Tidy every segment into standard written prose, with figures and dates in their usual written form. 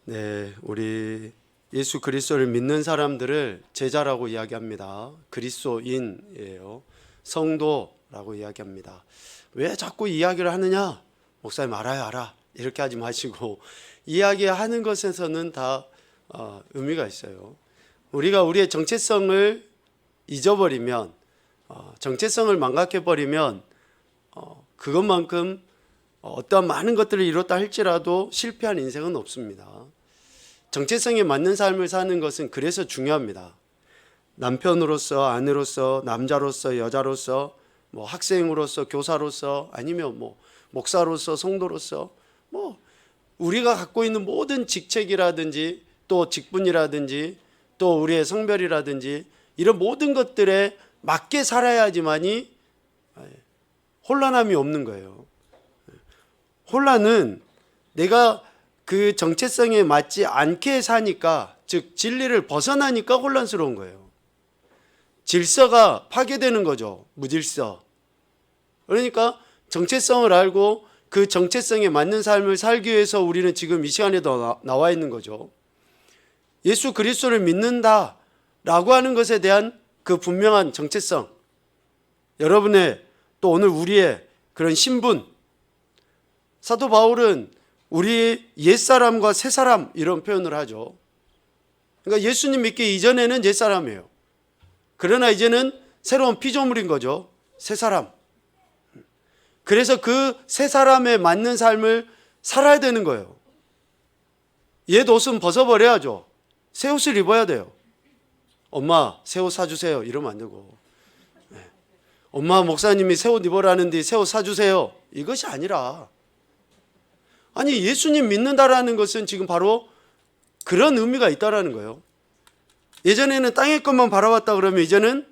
네, 우리 예수 그리스도를 믿는 사람들을 제자라고 이야기합니다. 그리스도인이에요. 성도라고 이야기합니다. 왜 자꾸 이야기를 하느냐? 목사님 알아. 이렇게 하지 마시고 이야기하는 것에서는 다 의미가 있어요. 우리가 우리의 정체성을 잊어버리면, 정체성을 망각해버리면 그것만큼 어떠한 많은 것들을 이뤘다 할지라도 실패한 인생은 없습니다. 정체성에 맞는 삶을 사는 것은 그래서 중요합니다. 남편으로서, 아내로서, 남자로서, 여자로서, 학생으로서, 교사로서, 아니면 목사로서, 성도로서, 우리가 갖고 있는 모든 직책이라든지 또 직분이라든지 또 우리의 성별이라든지 이런 모든 것들에 맞게 살아야지만이 혼란함이 없는 거예요. 혼란은 내가 그 정체성에 맞지 않게 사니까, 즉 진리를 벗어나니까 혼란스러운 거예요. 질서가 파괴되는 거죠. 무질서. 그러니까 정체성을 알고 그 정체성에 맞는 삶을 살기 위해서 우리는 지금 이 시간에도 나와 있는 거죠. 예수 그리스도를 믿는다라고 하는 것에 대한 그 분명한 정체성, 여러분의 또 오늘 우리의 그런 신분, 사도 바울은 우리 옛사람과 새사람 이런 표현을 하죠. 그러니까 예수님 믿기 이전에는 옛사람이에요. 그러나 이제는 새로운 피조물인 거죠. 새사람. 그래서 그 새사람에 맞는 삶을 살아야 되는 거예요. 옛 옷은 벗어버려야죠. 새 옷을 입어야 돼요. 엄마 새 옷 사주세요 이러면 안 되고, 엄마 목사님이 새 옷 입으라는데 새 옷 사주세요 이것이 아니라, 아니 예수님 믿는다라는 것은 지금 바로 그런 의미가 있다라는 거예요. 예전에는 땅의 것만 바라봤다 그러면 이제는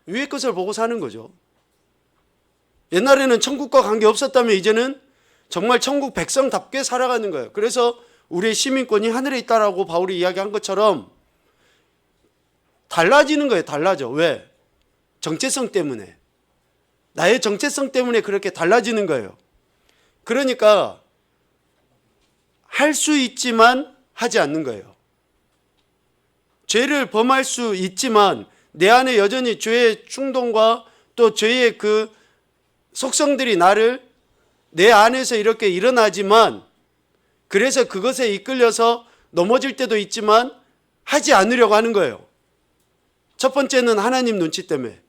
위의 것을 보고 사는 거죠. 옛날에는 천국과 관계 없었다면 이제는 정말 천국 백성답게 살아가는 거예요. 그래서 우리의 시민권이 하늘에 있다라고 바울이 이야기한 것처럼 달라지는 거예요. 달라져. 왜? 정체성 때문에. 나의 정체성 때문에 그렇게 달라지는 거예요. 그러니까 할 수 있지만 하지 않는 거예요. 죄를 범할 수 있지만 내 안에 여전히 죄의 충동과 또 죄의 그 속성들이 나를 내 안에서 이렇게 일어나지만, 그래서 그것에 이끌려서 넘어질 때도 있지만 하지 않으려고 하는 거예요. 첫 번째는 하나님 눈치 때문에,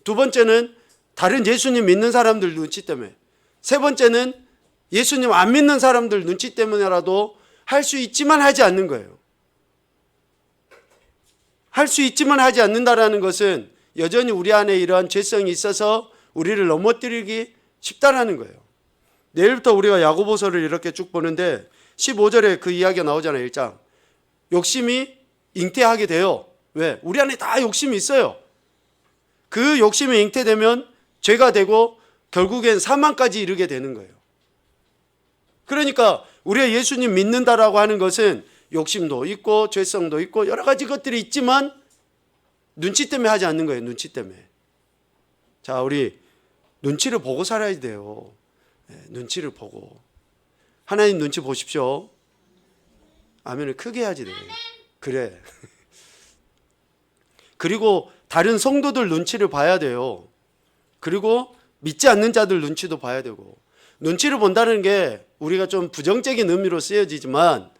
두 번째는 다른 예수님 믿는 사람들 눈치 때문에, 세 번째는 예수님 안 믿는 사람들 눈치 때문에라도 할 수 있지만 하지 않는 거예요. 할 수 있지만 하지 않는다라는 것은 여전히 우리 안에 이러한 죄성이 있어서 우리를 넘어뜨리기 쉽다라는 거예요. 내일부터 우리가 야고보서를 이렇게 쭉 보는데 15절에 그 이야기가 나오잖아요. 1장. 욕심이 잉태하게 돼요. 왜? 우리 안에 다 욕심이 있어요. 그 욕심이 잉태되면 죄가 되고 결국엔 사망까지 이르게 되는 거예요. 그러니까 우리가 예수님 믿는다라고 하는 것은 욕심도 있고 죄성도 있고 여러 가지 것들이 있지만 눈치 때문에 하지 않는 거예요. 눈치 때문에. 자, 우리 눈치를 보고 살아야 돼요. 눈치를 보고. 하나님 눈치 보십시오. 아멘을 크게 해야지 돼요. 그래. 그리고 다른 성도들 눈치를 봐야 돼요. 그리고 믿지 않는 자들 눈치도 봐야 되고. 눈치를 본다는 게 우리가 좀 부정적인 의미로 쓰여지지만,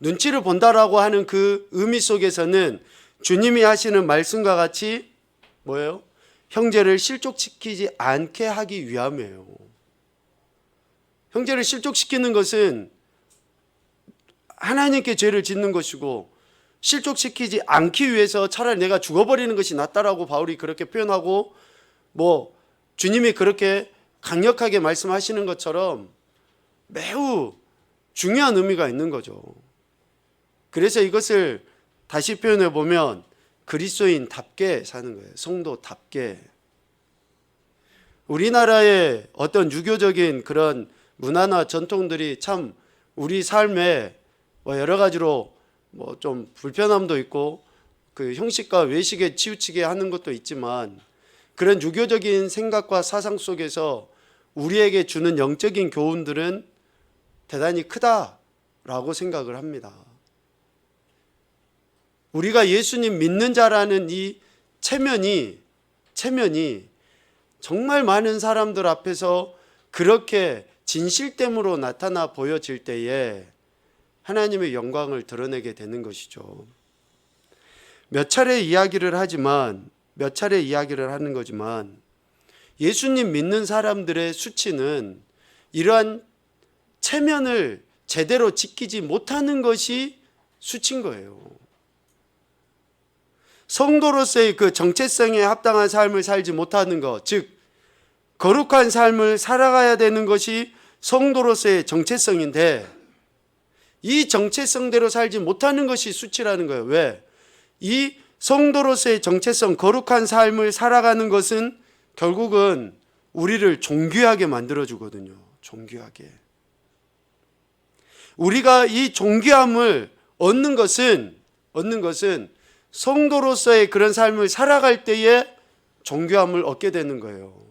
눈치를 본다라고 하는 그 의미 속에서는 주님이 하시는 말씀과 같이 뭐예요? 형제를 실족시키지 않게 하기 위함이에요. 형제를 실족시키는 것은 하나님께 죄를 짓는 것이고, 실족시키지 않기 위해서 차라리 내가 죽어버리는 것이 낫다라고 바울이 그렇게 표현하고, 주님이 그렇게 강력하게 말씀하시는 것처럼 매우 중요한 의미가 있는 거죠. 그래서 이것을 다시 표현해 보면 그리스도인답게 사는 거예요. 성도답게. 우리나라의 어떤 유교적인 그런 문화나 전통들이 참 우리 삶에 여러 가지로 좀 불편함도 있고 그 형식과 외식에 치우치게 하는 것도 있지만, 그런 유교적인 생각과 사상 속에서 우리에게 주는 영적인 교훈들은 대단히 크다, 라고 생각을 합니다. 우리가 예수님 믿는 자라는 이 체면이 정말 많은 사람들 앞에서 그렇게 진실됨으로 나타나 보여질 때에 하나님의 영광을 드러내게 되는 것이죠. 몇 차례 이야기를 하는 거지만 예수님 믿는 사람들의 수치는 이러한 체면을 제대로 지키지 못하는 것이 수치인 거예요. 성도로서의 그 정체성에 합당한 삶을 살지 못하는 것, 즉 거룩한 삶을 살아가야 되는 것이 성도로서의 정체성인데 이 정체성대로 살지 못하는 것이 수치라는 거예요. 왜? 이 성도로서의 정체성, 거룩한 삶을 살아가는 것은 결국은 우리를 존귀하게 만들어주거든요. 존귀하게. 우리가 이 존귀함을 얻는 것은 성도로서의 그런 삶을 살아갈 때에 존귀함을 얻게 되는 거예요.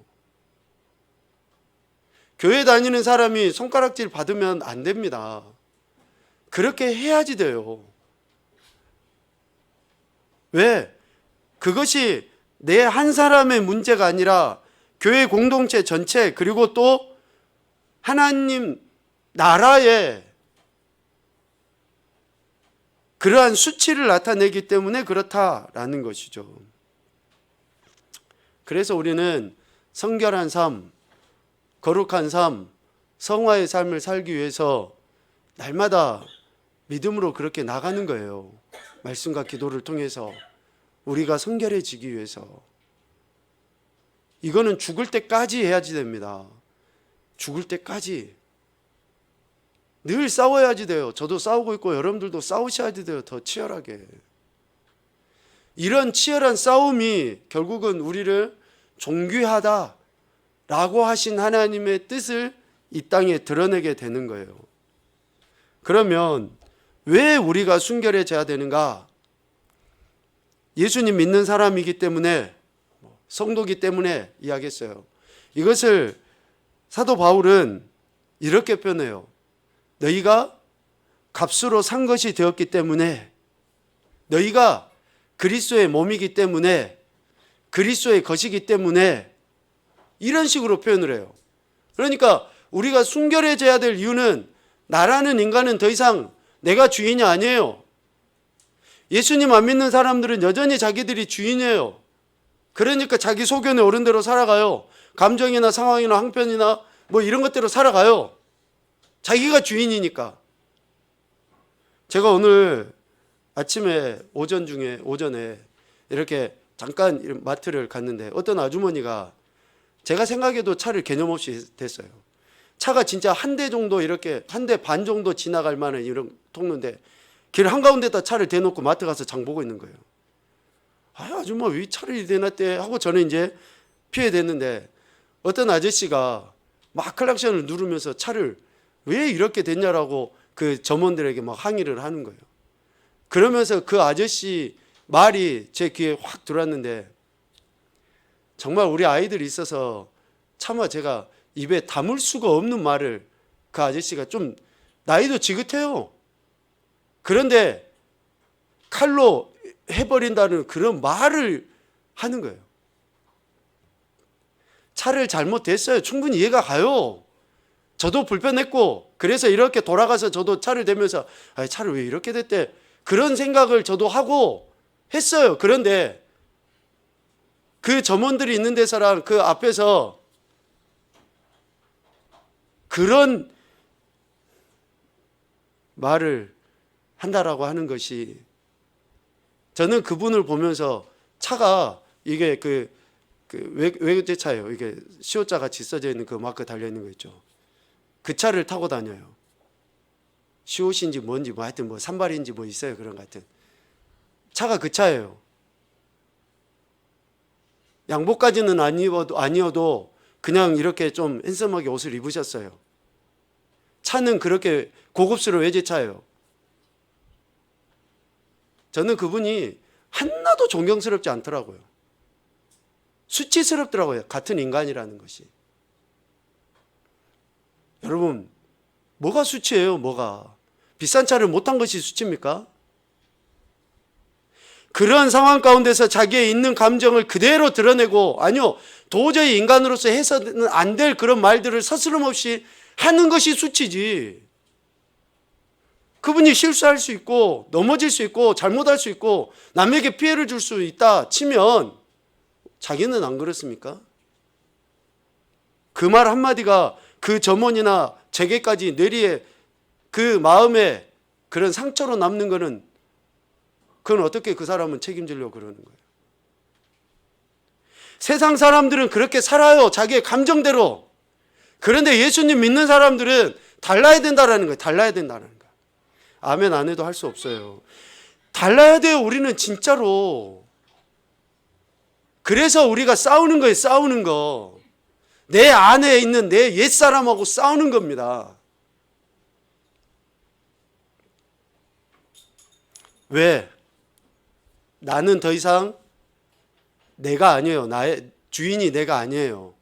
교회 다니는 사람이 손가락질 받으면 안 됩니다. 그렇게 해야지 돼요. 왜? 그것이 내 한 사람의 문제가 아니라 교회 공동체 전체 그리고 또 하나님 나라의 그러한 수치를 나타내기 때문에 그렇다라는 것이죠. 그래서 우리는 성결한 삶, 거룩한 삶, 성화의 삶을 살기 위해서 날마다 믿음으로 그렇게 나가는 거예요. 말씀과 기도를 통해서 우리가 성결해지기 위해서. 이거는 죽을 때까지 해야지 됩니다. 죽을 때까지. 늘 싸워야지 돼요. 저도 싸우고 있고 여러분들도 싸우셔야지 돼요. 더 치열하게. 이런 치열한 싸움이 결국은 우리를 존귀하다라고 하신 하나님의 뜻을 이 땅에 드러내게 되는 거예요. 그러면 왜 우리가 순결해져야 되는가? 예수님 믿는 사람이기 때문에, 성도기 때문에 이야기했어요. 이것을 사도 바울은 이렇게 표현해요. 너희가 값으로 산 것이 되었기 때문에, 너희가 그리스도의 몸이기 때문에, 그리스도의 것이기 때문에 이런 식으로 표현을 해요. 그러니까 우리가 순결해져야 될 이유는 나라는 인간은 더 이상 내가 주인이 아니에요. 예수님 안 믿는 사람들은 여전히 자기들이 주인이에요. 그러니까 자기 소견에 오른 대로 살아가요. 감정이나 상황이나 형편이나 뭐 이런 것대로 살아가요. 자기가 주인이니까. 제가 오늘 아침에 오전에 이렇게 잠깐 마트를 갔는데 어떤 아주머니가 제가 생각해도 차를 개념 없이 댔어요. 차가 진짜 한 대 정도 이렇게 한 대 반 정도 지나갈 만한 이런 통로인데 길 한가운데다 차를 대놓고 마트 가서 장 보고 있는 거예요. 아줌마 왜 차를 대놨대 하고 저는 이제 피해댔는데 어떤 아저씨가 막 클락션을 누르면서 차를 왜 이렇게 됐냐라고 그 점원들에게 막 항의를 하는 거예요. 그러면서 그 아저씨 말이 제 귀에 확 들어왔는데 정말 우리 아이들이 있어서 차마 제가 입에 담을 수가 없는 말을 그 아저씨가 좀 나이도 지긋해요. 그런데 칼로 해버린다는 그런 말을 하는 거예요. 차를 잘못됐어요. 충분히 이해가 가요. 저도 불편했고 그래서 이렇게 돌아가서 저도 차를 대면서 차를 왜 이렇게 됐대 그런 생각을 저도 하고 했어요. 그런데 그 점원들이 있는 데서랑 그 앞에서 그런 말을 한다라고 하는 것이 저는 그분을 보면서 차가 이게 그 외제차예요. 이게 시옷자 같이 써져 있는 그 마크 달려 있는 거 있죠. 그 차를 타고 다녀요. 시옷인지 뭔지 뭐 하여튼 뭐 산발인지 뭐 있어요. 그런 것 같은. 차가 그 차예요. 양복까지는 아니어도 그냥 이렇게 좀 핸섬하게 옷을 입으셨어요. 차는 그렇게 고급스러운 외제차예요. 저는 그분이 하나도 존경스럽지 않더라고요. 수치스럽더라고요. 같은 인간이라는 것이. 여러분, 뭐가 수치예요? 뭐가? 비싼 차를 못 탄 것이 수치입니까? 그런 상황 가운데서 자기의 있는 감정을 그대로 드러내고, 아니요, 도저히 인간으로서 해서는 안 될 그런 말들을 서스럼없이 하는 것이 수치지. 그분이 실수할 수 있고 넘어질 수 있고 잘못할 수 있고 남에게 피해를 줄 수 있다 치면 자기는 안 그렇습니까? 그 말 한마디가 그 점원이나 제게까지 뇌리에 그 마음에 그런 상처로 남는 거는, 그건 어떻게 그 사람은 책임지려고 그러는 거예요? 세상 사람들은 그렇게 살아요, 자기의 감정대로. 그런데 예수님 믿는 사람들은 달라야 된다라는 거예요. 달라야 된다는 거예요. 아멘 안 해도 할 수 없어요. 달라야 돼요, 우리는 진짜로. 그래서 우리가 싸우는 거예요, 싸우는 거. 내 안에 있는 내 옛사람하고 싸우는 겁니다. 왜? 나는 더 이상 내가 아니에요. 나의 주인이 내가 아니에요.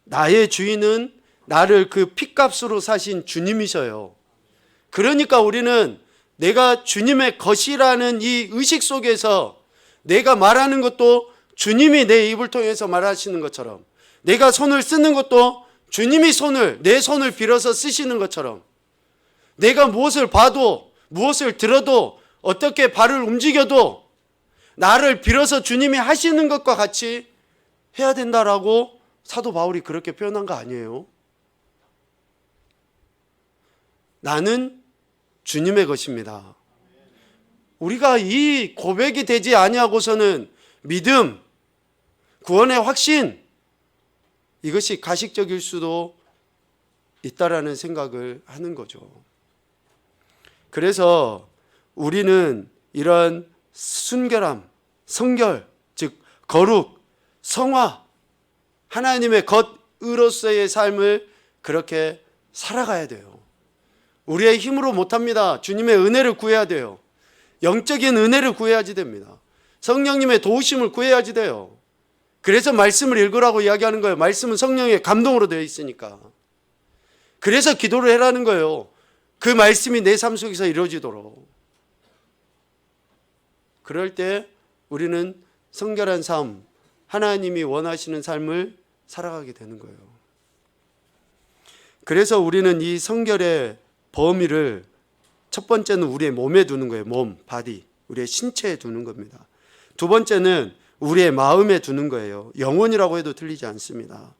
나의 주인은 나를 그 핏값으로 사신 주님이셔요. 그러니까 우리는 내가 주님의 것이라는 이 의식 속에서 내가 말하는 것도 주님이 내 입을 통해서 말하시는 것처럼, 내가 손을 쓰는 것도 주님이 내 손을 빌어서 쓰시는 것처럼, 내가 무엇을 봐도 무엇을 들어도 어떻게 발을 움직여도 나를 빌어서 주님이 하시는 것과 같이 해야 된다라고 사도 바울이 그렇게 표현한 거 아니에요? 나는 주님의 것입니다. 우리가 이 고백이 되지 아니하고서는 믿음, 구원의 확신, 이것이 가식적일 수도 있다라는 생각을 하는 거죠. 그래서 우리는 이런 순결함, 성결, 즉 거룩, 성화, 하나님의 것으로서의 삶을 그렇게 살아가야 돼요. 우리의 힘으로 못합니다. 주님의 은혜를 구해야 돼요. 영적인 은혜를 구해야지 됩니다. 성령님의 도우심을 구해야지 돼요. 그래서 말씀을 읽으라고 이야기하는 거예요. 말씀은 성령의 감동으로 되어 있으니까. 그래서 기도를 해라는 거예요. 그 말씀이 내 삶 속에서 이루어지도록. 그럴 때 우리는 성결한 삶, 하나님이 원하시는 삶을 살아가게 되는 거예요. 그래서 우리는 이 성결의 범위를 첫 번째는 우리의 몸에 두는 거예요. 몸, 바디, 우리의 신체에 두는 겁니다. 두 번째는 우리의 마음에 두는 거예요. 영혼이라고 해도 틀리지 않습니다.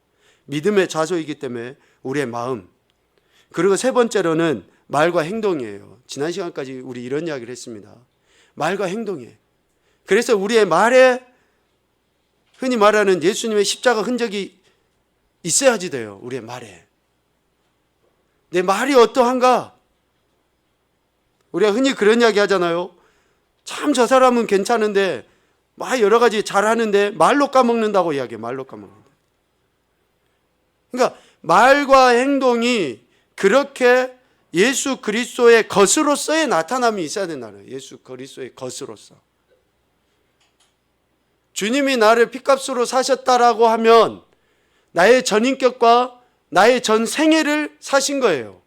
믿음의 좌소이기 때문에 우리의 마음. 그리고 세 번째로는 말과 행동이에요. 지난 시간까지 우리 이런 이야기를 했습니다. 말과 행동이에요. 그래서 우리의 말에 흔히 말하는 예수님의 십자가 흔적이 있어야지 돼요. 우리의 말에. 내 말이 어떠한가? 우리가 흔히 그런 이야기 하잖아요. 참 저 사람은 괜찮은데 막 여러 가지 잘하는데 말로 까먹는다고 이야기해요. 말로 까먹는다. 그러니까 말과 행동이 그렇게 예수 그리스도의 것으로서의 나타남이 있어야 된다는 거예요. 예수 그리스도의 것으로서. 주님이 나를 핏값으로 사셨다라고 하면 나의 전인격과 나의 전 생애를 사신 거예요.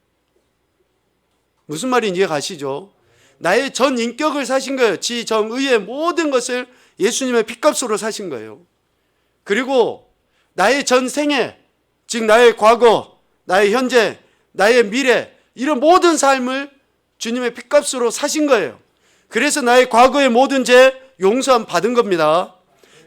무슨 말인지 이해 가시죠? 나의 전 인격을 사신 거예요. 지, 정, 의의 모든 것을 예수님의 핏값으로 사신 거예요. 그리고 나의 전 생애, 즉 나의 과거, 나의 현재, 나의 미래, 이런 모든 삶을 주님의 핏값으로 사신 거예요. 그래서 나의 과거의 모든 죄 용서함 받은 겁니다.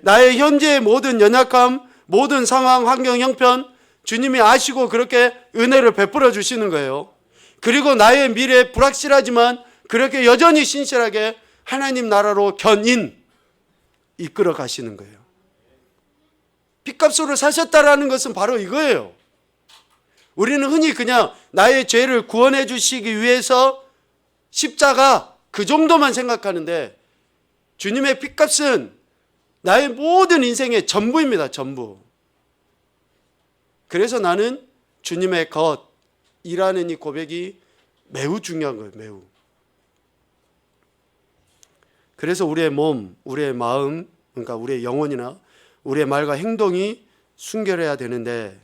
나의 현재의 모든 연약함, 모든 상황, 환경, 형편 주님이 아시고 그렇게 은혜를 베풀어 주시는 거예요. 그리고 나의 미래 불확실하지만 그렇게 여전히 신실하게 하나님 나라로 견인 이끌어 가시는 거예요. 핏값으로 사셨다라는 것은 바로 이거예요. 우리는 흔히 그냥 나의 죄를 구원해 주시기 위해서 십자가 그 정도만 생각하는데 주님의 핏값은 나의 모든 인생의 전부입니다. 전부. 그래서 나는 주님의 것이라는 이 고백이 매우 중요한 거예요. 매우. 그래서 우리의 몸, 우리의 마음, 그러니까 우리의 영혼이나 우리의 말과 행동이 순결해야 되는데,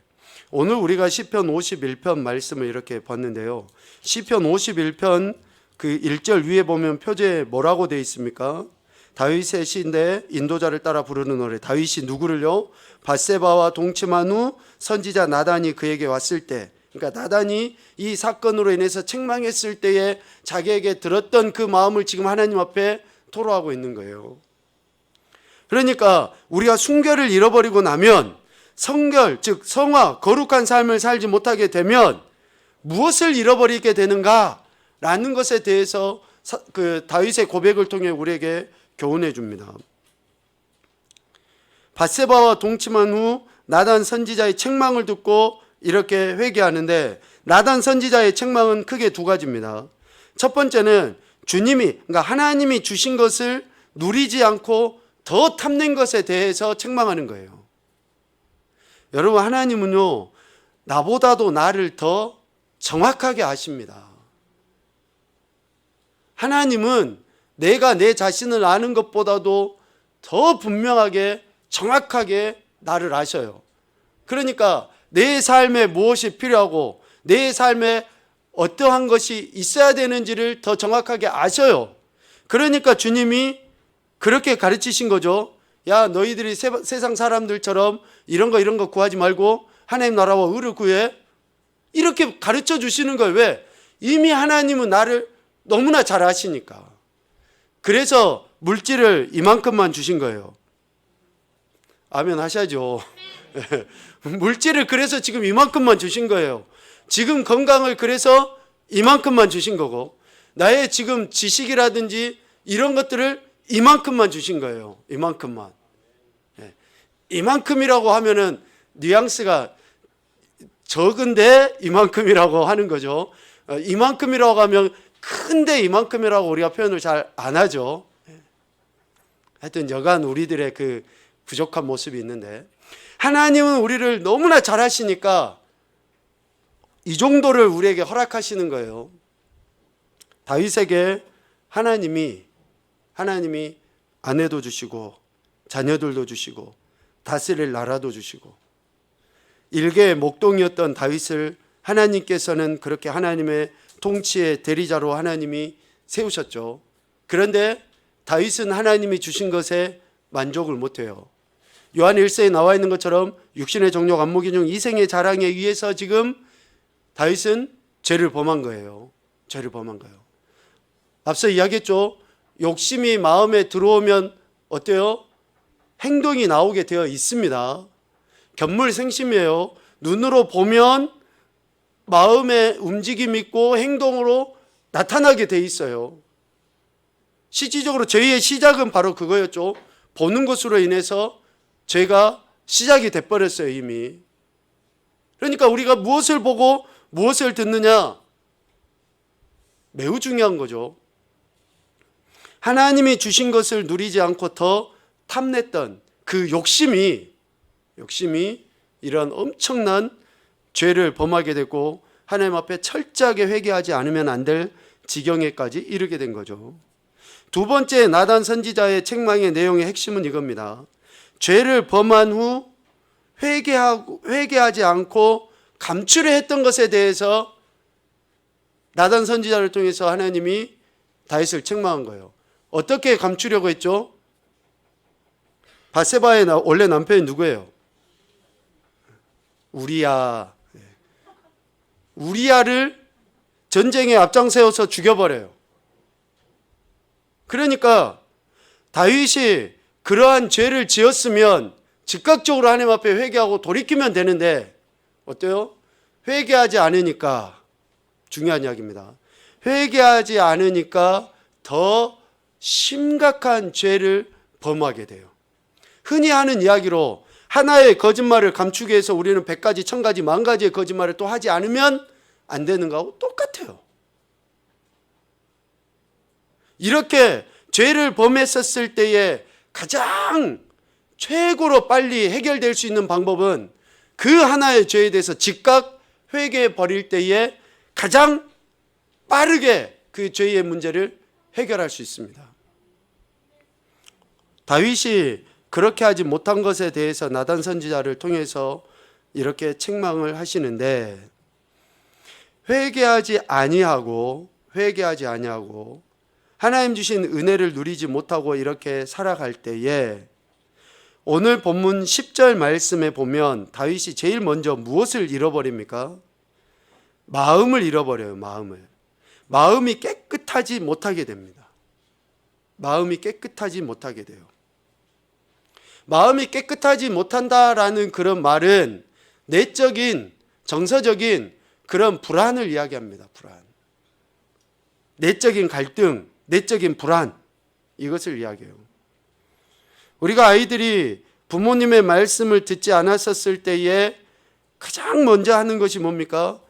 오늘 우리가 시편 51편 말씀을 이렇게 봤는데요. 시편 51편 그 1절 위에 보면 표제에 뭐라고 되어 있습니까? 다윗의 시인데 인도자를 따라 부르는 노래. 다윗이 누구를요? 밧세바와 동침한 후 선지자 나단이 그에게 왔을 때, 그러니까 나단이 이 사건으로 인해서 책망했을 때에 자기에게 들었던 그 마음을 지금 하나님 앞에 토로하고 있는 거예요. 그러니까 우리가 순결을 잃어버리고 나면, 성결 즉 성화 거룩한 삶을 살지 못하게 되면 무엇을 잃어버리게 되는가라는 것에 대해서 그 다윗의 고백을 통해 우리에게 교훈해 줍니다. 밧세바와 동침한 후 나단 선지자의 책망을 듣고 이렇게 회개하는데, 나단 선지자의 책망은 크게 두 가지입니다. 첫 번째는 주님이, 그러니까 하나님이 주신 것을 누리지 않고 더 탐낸 것에 대해서 책망하는 거예요. 여러분, 하나님은요, 나보다도 나를 더 정확하게 아십니다. 하나님은 내가 내 자신을 아는 것보다도 더 분명하게 정확하게 나를 아셔요. 그러니까 내 삶에 무엇이 필요하고 내 삶에 어떠한 것이 있어야 되는지를 더 정확하게 아셔요. 그러니까 주님이 그렇게 가르치신 거죠. 야, 너희들이 세상 사람들처럼 이런 거 구하지 말고 하나님 나라와 의를 구해. 이렇게 가르쳐 주시는 거예요. 왜? 이미 하나님은 나를 너무나 잘 아시니까. 그래서 물질을 이만큼만 주신 거예요. 아멘 하셔야죠. 물질을 그래서 지금 이만큼만 주신 거예요. 지금 건강을 그래서 이만큼만 주신 거고, 나의 지금 지식이라든지 이런 것들을 이만큼만 주신 거예요. 이만큼만. 이만큼이라고 하면은 뉘앙스가 적은데 이만큼이라고 하는 거죠. 이만큼이라고 하면 큰데 이만큼이라고 우리가 표현을 잘 안 하죠. 하여튼 여간 우리들의 그 부족한 모습이 있는데, 하나님은 우리를 너무나 잘 하시니까 이 정도를 우리에게 허락하시는 거예요. 다윗에게 하나님이 아내도 주시고 자녀들도 주시고 다스릴 나라도 주시고, 일개의 목동이었던 다윗을 하나님께서는 그렇게 하나님의 통치의 대리자로 하나님이 세우셨죠. 그런데 다윗은 하나님이 주신 것에 만족을 못해요. 요한 1서에 나와 있는 것처럼 육신의 정욕, 안목의 중 이생의 자랑에 의해서 지금 다윗은 죄를 범한 거예요. 죄를 범한 거예요. 앞서 이야기했죠. 욕심이 마음에 들어오면 어때요? 행동이 나오게 되어 있습니다. 견물생심이에요. 눈으로 보면 마음의 움직임이 있고 행동으로 나타나게 돼 있어요. 실질적으로 죄의 시작은 바로 그거였죠. 보는 것으로 인해서 죄가 시작이 돼버렸어요, 이미. 그러니까 우리가 무엇을 보고 무엇을 듣느냐, 매우 중요한 거죠. 하나님이 주신 것을 누리지 않고 더 탐냈던 그 욕심이 이런 엄청난 죄를 범하게 되고 하나님 앞에 철저하게 회개하지 않으면 안 될 지경에까지 이르게 된 거죠. 두 번째 나단 선지자의 책망의 내용의 핵심은 이겁니다. 죄를 범한 후 회개하지 않고 감추려 했던 것에 대해서 나단 선지자를 통해서 하나님이 다윗을 책망한 거예요. 어떻게 감추려고 했죠? 밧세바의 원래 남편이 누구예요? 우리야를 전쟁에 앞장세워서 죽여버려요. 그러니까 다윗이 그러한 죄를 지었으면 즉각적으로 하나님 앞에 회개하고 돌이키면 되는데 어때요? 회개하지 않으니까, 중요한 이야기입니다. 회개하지 않으니까 더 심각한 죄를 범하게 돼요. 흔히 하는 이야기로 하나의 거짓말을 감추기 위해서 우리는 100가지, 1000가지, 10,000가지의 거짓말을 또 하지 않으면 안 되는 거하고 똑같아요. 이렇게 죄를 범했었을 때에 가장 최고로 빨리 해결될 수 있는 방법은 그 하나의 죄에 대해서 즉각 회개해 버릴 때에 가장 빠르게 그 죄의 문제를 해결할 수 있습니다. 다윗이 그렇게 하지 못한 것에 대해서 나단 선지자를 통해서 이렇게 책망을 하시는데, 회개하지 아니하고 회개하지 아니하고 하나님 주신 은혜를 누리지 못하고 이렇게 살아갈 때에 오늘 본문 10절 말씀에 보면 다윗이 제일 먼저 무엇을 잃어버립니까? 마음을 잃어버려요. 마음이 깨끗하지 못하게 됩니다. 마음이 깨끗하지 못하게 돼요. 마음이 깨끗하지 못한다라는 그런 말은 내적인 정서적인 그런 불안을 이야기합니다. 불안. 내적인 갈등, 내적인 불안, 이것을 이야기해요. 우리가 아이들이 부모님의 말씀을 듣지 않았었을 때에 가장 먼저 하는 것이 뭡니까?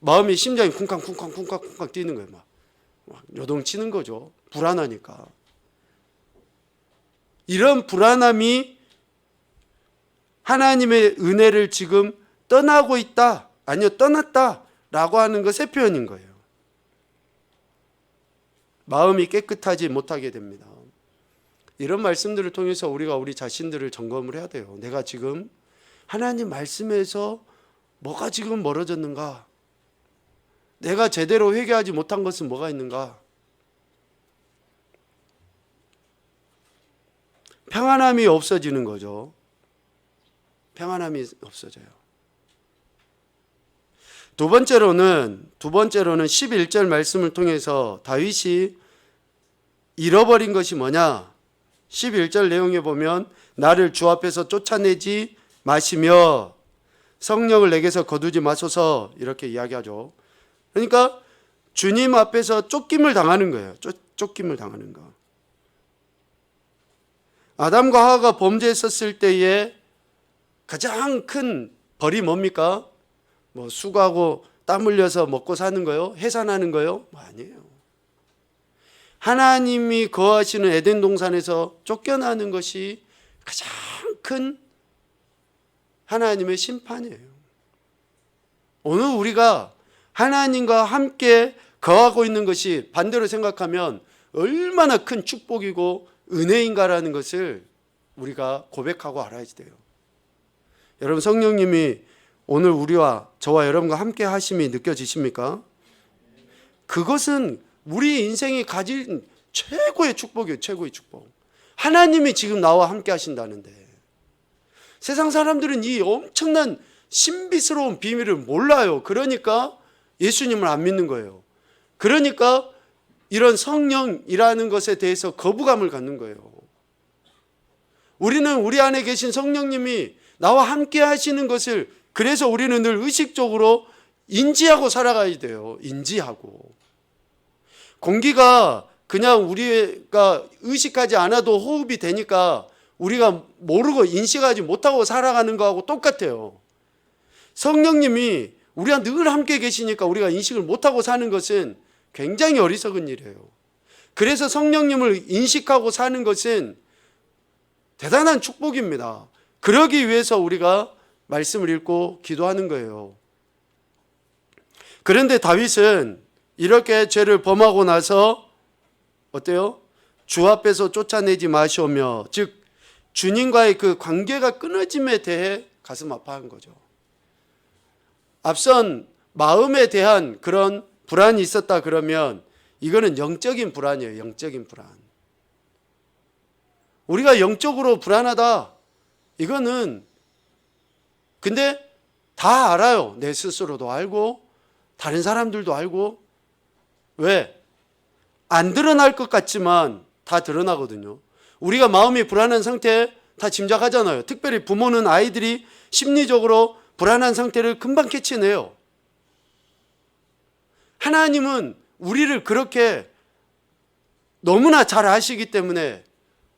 마음이 심장이 쿵쾅쿵쾅 뛰는 거예요. 막 요동치는 거죠. 불안하니까. 이런 불안함이 하나님의 은혜를 지금 떠나고 있다, 아니요 떠났다라고 하는 것의 표현인 거예요. 마음이 깨끗하지 못하게 됩니다. 이런 말씀들을 통해서 우리가 우리 자신들을 점검을 해야 돼요. 내가 지금 하나님 말씀에서 뭐가 지금 멀어졌는가? 내가 제대로 회개하지 못한 것은 뭐가 있는가? 평안함이 없어지는 거죠. 평안함이 없어져요. 두 번째로는 11절 말씀을 통해서 다윗이 잃어버린 것이 뭐냐? 11절 내용에 보면 나를 주 앞에서 쫓아내지 마시며 성령을 내게서 거두지 마소서, 이렇게 이야기하죠. 그러니까 주님 앞에서 쫓김을 당하는 거예요. 쫓김을 당하는 거. 아담과 하와가 범죄했었을 때에 가장 큰 벌이 뭡니까? 뭐 수고하고 땀 흘려서 먹고 사는 거요? 해산하는 거요? 아니에요. 하나님이 거하시는 에덴 동산에서 쫓겨나는 것이 가장 큰 하나님의 심판이에요. 오늘 우리가 하나님과 함께 거하고 있는 것이 반대로 생각하면 얼마나 큰 축복이고 은혜인가라는 것을 우리가 고백하고 알아야 돼요. 여러분, 성령님이 오늘 우리와 저와 여러분과 함께 하심이 느껴지십니까? 그것은 우리 인생이 가진 최고의 축복이에요. 최고의 축복. 하나님이 지금 나와 함께 하신다는데, 세상 사람들은 이 엄청난 신비스러운 비밀을 몰라요. 그러니까 예수님을 안 믿는 거예요. 그러니까 이런 성령이라는 것에 대해서 거부감을 갖는 거예요. 우리는 우리 안에 계신 성령님이 나와 함께 하시는 것을, 그래서 우리는 늘 의식적으로 인지하고 살아가야 돼요. 인지하고. 공기가 그냥 우리가 의식하지 않아도 호흡이 되니까 우리가 모르고 인식하지 못하고 살아가는 거하고 똑같아요. 성령님이 우리와 늘 함께 계시니까 우리가 인식을 못하고 사는 것은 굉장히 어리석은 일이에요. 그래서 성령님을 인식하고 사는 것은 대단한 축복입니다. 그러기 위해서 우리가 말씀을 읽고 기도하는 거예요. 그런데 다윗은 이렇게 죄를 범하고 나서 어때요? 주 앞에서 쫓아내지 마시오며, 즉 주님과의 그 관계가 끊어짐에 대해 가슴 아파한 거죠. 앞선 마음에 대한 그런 불안이 있었다 그러면 이거는 영적인 불안이에요. 영적인 불안. 우리가 영적으로 불안하다, 이거는 근데 다 알아요. 내 스스로도 알고 다른 사람들도 알고. 왜? 안 드러날 것 같지만 다 드러나거든요. 우리가 마음이 불안한 상태 다 짐작하잖아요. 특별히 부모는 아이들이 심리적으로 불안한 상태를 금방 캐치내요. 하나님은 우리를 그렇게 너무나 잘 아시기 때문에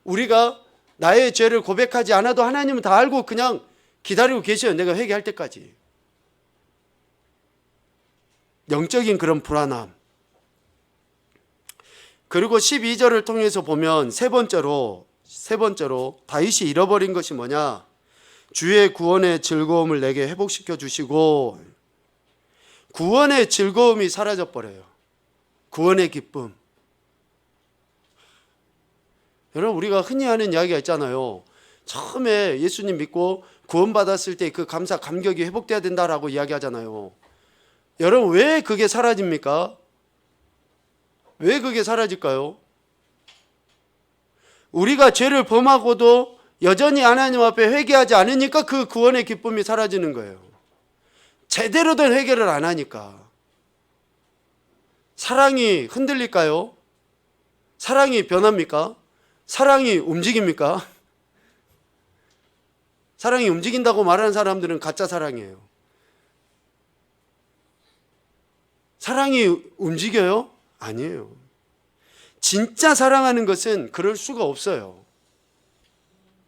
우리가 나의 죄를 고백하지 않아도 하나님은 다 알고 그냥 기다리고 계셔요. 내가 회개할 때까지. 영적인 그런 불안함. 그리고 12절을 통해서 보면 세 번째로 다윗이 잃어버린 것이 뭐냐? 주의 구원의 즐거움을 내게 회복시켜 주시고, 구원의 즐거움이 사라져 버려요. 구원의 기쁨. 여러분, 우리가 흔히 하는 이야기가 있잖아요. 처음에 예수님 믿고 구원받았을 때 그 감사, 감격이 회복돼야 된다라고 이야기하잖아요. 여러분, 왜 그게 사라집니까? 왜 그게 사라질까요? 우리가 죄를 범하고도 여전히 하나님 앞에 회개하지 않으니까 그 구원의 기쁨이 사라지는 거예요. 제대로 된 회개를 안 하니까. 사랑이 흔들릴까요? 사랑이 변합니까? 사랑이 움직입니까? 사랑이 움직인다고 말하는 사람들은 가짜 사랑이에요. 사랑이 움직여요? 아니에요. 진짜 사랑하는 것은 그럴 수가 없어요.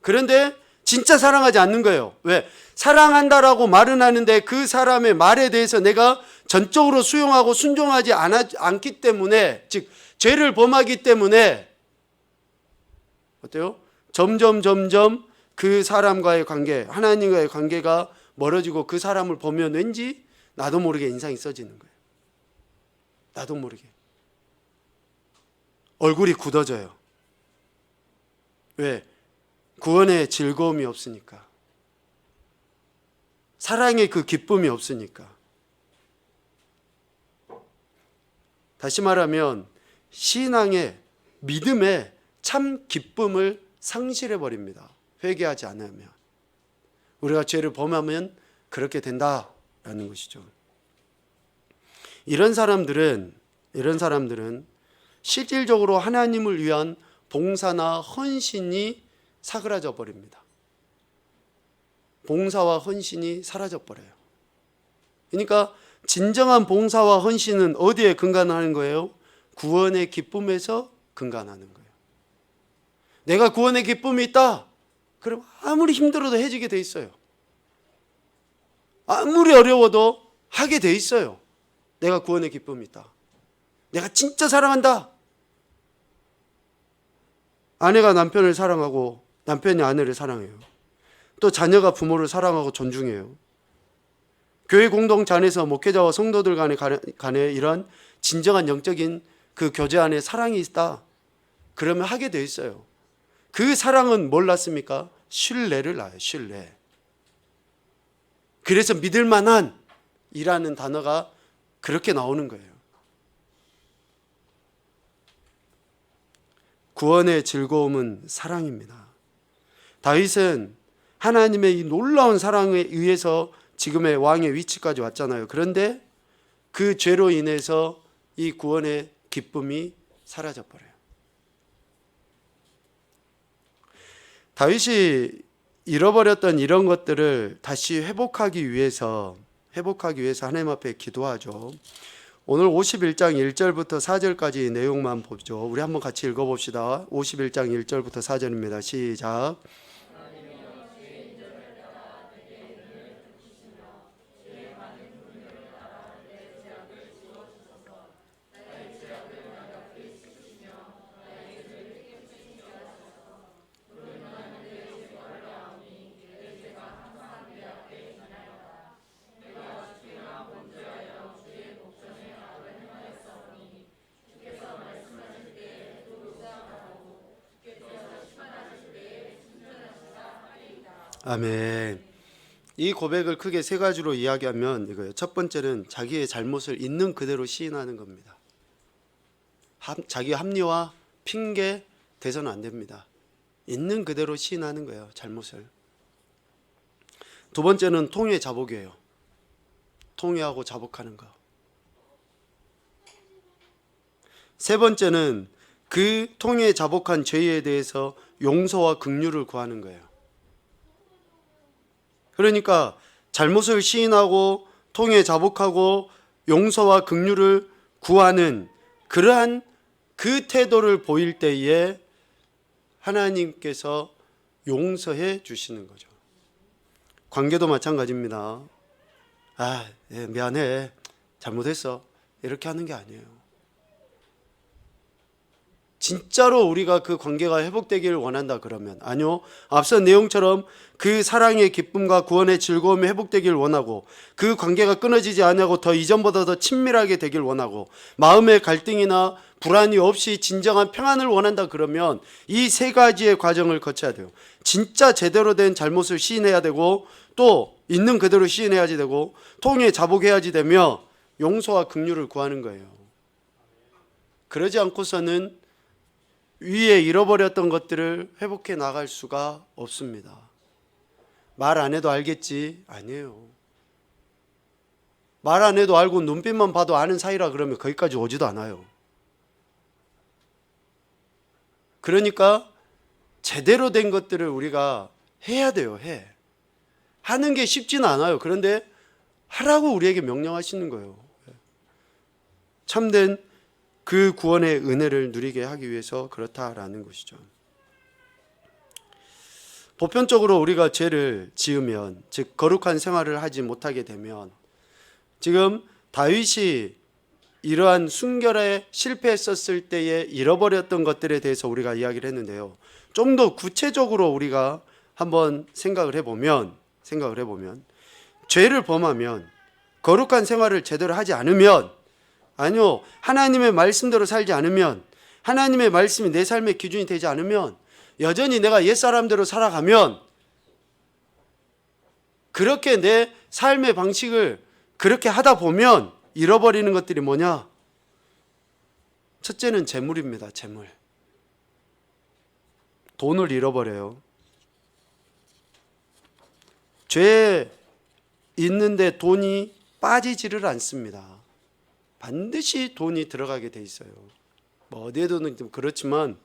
그런데 진짜 사랑하지 않는 거예요. 왜? 사랑한다라고 말은 하는데 그 사람의 말에 대해서 내가 전적으로 수용하고 순종하지 않기 때문에, 즉 죄를 범하기 때문에 어때요? 점점 그 사람과의 관계, 하나님과의 관계가 멀어지고 그 사람을 보면 왠지 나도 모르게 인상이 써지는 거예요. 나도 모르게. 얼굴이 굳어져요. 왜? 구원의 즐거움이 없으니까. 사랑의 그 기쁨이 없으니까. 다시 말하면 신앙의 믿음의 참 기쁨을 상실해 버립니다. 회개하지 않으면. 우리가 죄를 범하면 그렇게 된다라는 것이죠. 이런 사람들은 실질적으로 하나님을 위한 봉사나 헌신이 사그라져 버립니다. 봉사와 헌신이 사라져 버려요. 그러니까 진정한 봉사와 헌신은 어디에 근간하는 거예요? 구원의 기쁨에서 근간하는 거예요. 내가 구원의 기쁨이 있다. 그럼 아무리 힘들어도 해지게 돼 있어요. 아무리 어려워도 하게 돼 있어요. 내가 구원의 기쁨이 있다. 내가 진짜 사랑한다. 아내가 남편을 사랑하고 남편이 아내를 사랑해요. 또 자녀가 부모를 사랑하고 존중해요. 교회 공동체 안에서 목회자와 성도들 간에 이런 진정한 영적인 그 교제 안에 사랑이 있다. 그러면 하게 돼 있어요. 그 사랑은 뭘 낳습니까? 신뢰를 낳아요. 신뢰. 그래서 믿을 만한 이라는 단어가 그렇게 나오는 거예요. 구원의 즐거움은 사랑입니다. 다윗은 하나님의 이 놀라운 사랑에 의해서 지금의 왕의 위치까지 왔잖아요. 그런데 그 죄로 인해서 이 구원의 기쁨이 사라져버려요. 다윗이 잃어버렸던 이런 것들을 다시 회복하기 위해서 하나님 앞에 기도하죠. 오늘 51장 1절부터 4절까지 내용만 보죠. 우리 한번 같이 읽어봅시다. 51장 1절부터 4절입니다. 시작. 아멘. 이 고백을 크게 세 가지로 이야기하면 이거예요. 첫 번째는 자기의 잘못을 있는 그대로 시인하는 겁니다. 자기 합리화, 핑계 대서는 안 됩니다. 있는 그대로 시인하는 거예요. 잘못을. 두 번째는 통회 자복이에요. 통회하고 자복하는 거. 세 번째는 그 통회 자복한 죄에 대해서 용서와 긍휼을 구하는 거예요. 그러니까 잘못을 시인하고 통회 자복하고 용서와 긍휼을 구하는 그러한 그 태도를 보일 때에 하나님께서 용서해 주시는 거죠. 관계도 마찬가지입니다. 미안해. 잘못했어. 이렇게 하는 게 아니에요. 진짜로 우리가 그 관계가 회복되기를 원한다 그러면 아니요. 앞선 내용처럼 그 사랑의 기쁨과 구원의 즐거움이 회복되기를 원하고 그 관계가 끊어지지 않고 더 이전보다 더 친밀하게 되길 원하고 마음의 갈등이나 불안이 없이 진정한 평안을 원한다 그러면 이 세 가지의 과정을 거쳐야 돼요. 진짜 제대로 된 잘못을 시인해야 되고 또 있는 그대로 시인해야지 되고 통해 자복해야지 되며 용서와 긍휼을 구하는 거예요. 그러지 않고서는 위에 잃어버렸던 것들을 회복해 나갈 수가 없습니다. 말 안 해도 알겠지? 아니에요. 말 안 해도 알고 눈빛만 봐도 아는 사이라 그러면 거기까지 오지도 않아요. 그러니까 제대로 된 것들을 우리가 해야 돼요. 하는 게 쉽지는 않아요. 그런데 하라고 우리에게 명령하시는 거예요. 참된 그 구원의 은혜를 누리게 하기 위해서 그렇다라는 것이죠. 보편적으로 우리가 죄를 지으면, 즉 거룩한 생활을 하지 못하게 되면, 지금 다윗이 이러한 순결에 실패했었을 때에 잃어버렸던 것들에 대해서 우리가 이야기를 했는데요. 좀 더 구체적으로 우리가 한번 생각을 해보면 죄를 범하면, 거룩한 생활을 제대로 하지 않으면, 아니요, 하나님의 말씀대로 살지 않으면, 하나님의 말씀이 내 삶의 기준이 되지 않으면, 여전히 내가 옛사람대로 살아가면, 그렇게 내 삶의 방식을 그렇게 하다 보면 잃어버리는 것들이 뭐냐? 첫째는 재물입니다. 재물. 돈을 잃어버려요. 죄에 있는데 돈이 빠지지를 않습니다. 반드시 돈이 들어가게 돼 있어요. 뭐 어디에도는 좀 그렇지만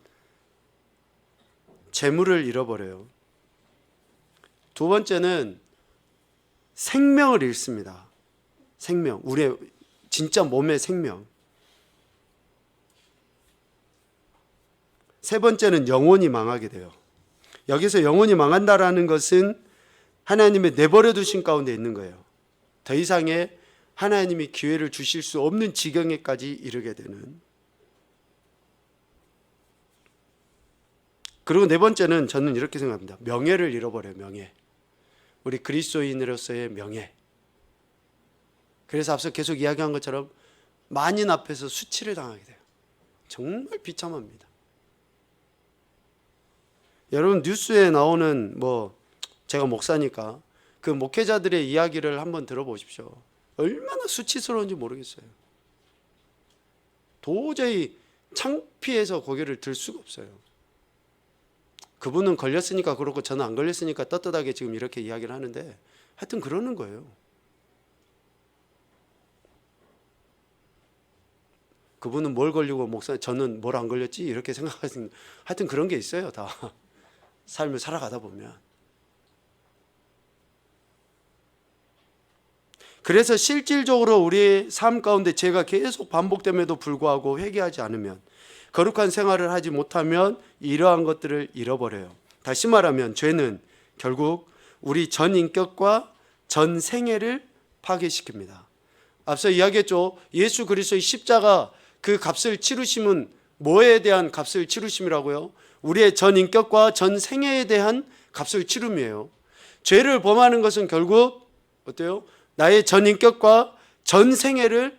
재물을 잃어버려요. 두 번째는 생명을 잃습니다. 생명, 우리의 진짜 몸의 생명. 세 번째는 영혼이 망하게 돼요. 여기서 영혼이 망한다라는 것은 하나님의 내버려 두신 가운데 있는 거예요. 더 이상의 하나님이 기회를 주실 수 없는 지경에까지 이르게 되는. 그리고 네 번째는 저는 이렇게 생각합니다. 명예를 잃어버려요. 명예. 우리 그리스도인으로서의 명예. 그래서 앞서 계속 이야기한 것처럼 만인 앞에서 수치를 당하게 돼요. 정말 비참합니다. 여러분 뉴스에 나오는 제가 목사니까 그 목회자들의 이야기를 한번 들어보십시오. 얼마나 수치스러운지 모르겠어요. 도저히 창피해서 고개를 들 수가 없어요. 그분은 걸렸으니까 그렇고 저는 안 걸렸으니까 떳떳하게 지금 이렇게 이야기를 하는데 하여튼 그러는 거예요. 그분은 뭘 걸리고 목사 저는 뭘 안 걸렸지 이렇게 생각하시는, 하여튼 그런 게 있어요. 다 삶을 살아가다 보면. 그래서 실질적으로 우리의 삶 가운데 죄가 계속 반복됨에도 불구하고 회개하지 않으면, 거룩한 생활을 하지 못하면 이러한 것들을 잃어버려요. 다시 말하면 죄는 결국 우리 전 인격과 전 생애를 파괴시킵니다. 앞서 이야기했죠. 예수 그리스도의 십자가 그 값을 치르심은 뭐에 대한 값을 치르심이라고요? 우리의 전 인격과 전 생애에 대한 값을 치름이에요. 죄를 범하는 것은 결국 어때요? 나의 전 인격과 전 생애를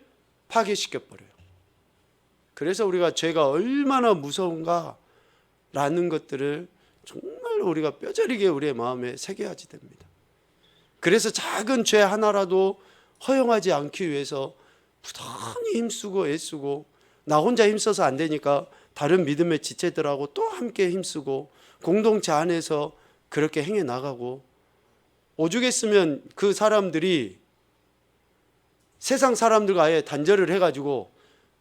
파괴시켜버려요. 그래서 우리가 죄가 얼마나 무서운가라는 것들을 정말 우리가 뼈저리게 우리의 마음에 새겨야지 됩니다. 그래서 작은 죄 하나라도 허용하지 않기 위해서 부단히 힘쓰고 애쓰고, 나 혼자 힘써서 안 되니까 다른 믿음의 지체들하고 또 함께 힘쓰고 공동체 안에서 그렇게 행해 나가고, 오죽했으면 그 사람들이 세상 사람들과 아예 단절을 해가지고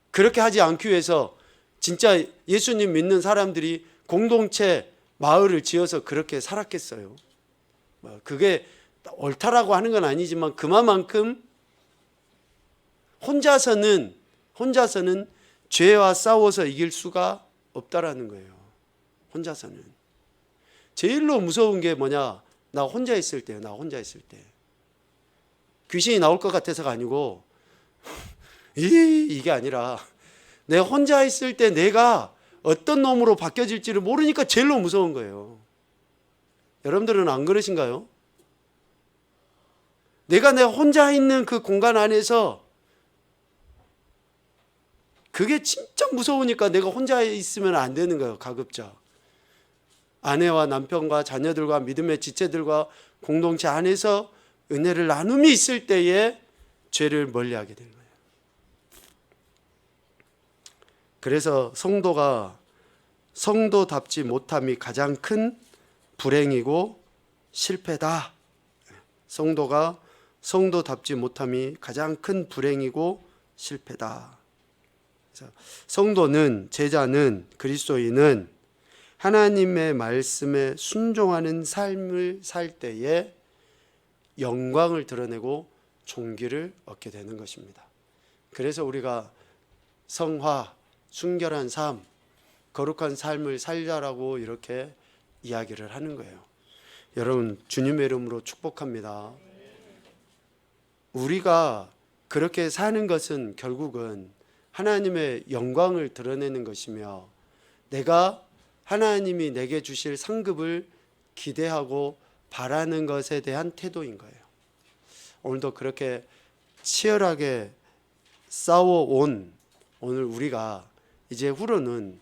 그렇게 하지 않기 위해서 진짜 예수님 믿는 사람들이 공동체 마을을 지어서 그렇게 살았겠어요. 그게 옳다라고 하는 건 아니지만 그만큼 혼자서는 죄와 싸워서 이길 수가 없다라는 거예요. 혼자서는. 제일로 무서운 게 뭐냐? 나 혼자 있을 때요. 나 혼자 있을 때. 귀신이 나올 것 같아서가 아니고 이게 아니라 내가 혼자 있을 때 내가 어떤 놈으로 바뀌어질지를 모르니까 제일로 무서운 거예요. 여러분들은 안 그러신가요? 내가 혼자 있는 그 공간 안에서 그게 진짜 무서우니까 내가 혼자 있으면 안 되는 거예요. 가급적. 아내와 남편과 자녀들과 믿음의 지체들과 공동체 안에서 은혜를 나눔이 있을 때에 죄를 멀리하게 되는 거예요. 그래서 성도답지 못함이 가장 큰 불행이고 실패다. 성도가 성도답지 못함이 가장 큰 불행이고 실패다. 성도는, 제자는, 그리스도인은 하나님의 말씀에 순종하는 삶을 살 때에 영광을 드러내고 존귀를 얻게 되는 것입니다. 그래서 우리가 성화, 순결한 삶, 거룩한 삶을 살자라고 이렇게 이야기를 하는 거예요. 여러분, 주님의 이름으로 축복합니다. 우리가 그렇게 사는 것은 결국은 하나님의 영광을 드러내는 것이며, 내가 하나님이 내게 주실 상급을 기대하고 바라는 것에 대한 태도인 거예요. 오늘도 그렇게 치열하게 싸워온 오늘 우리가 이제 후로는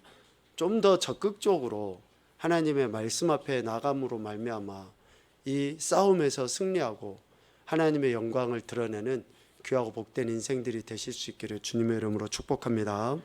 좀 더 적극적으로 하나님의 말씀 앞에 나감으로 말미암아 이 싸움에서 승리하고 하나님의 영광을 드러내는 귀하고 복된 인생들이 되실 수 있기를 주님의 이름으로 축복합니다.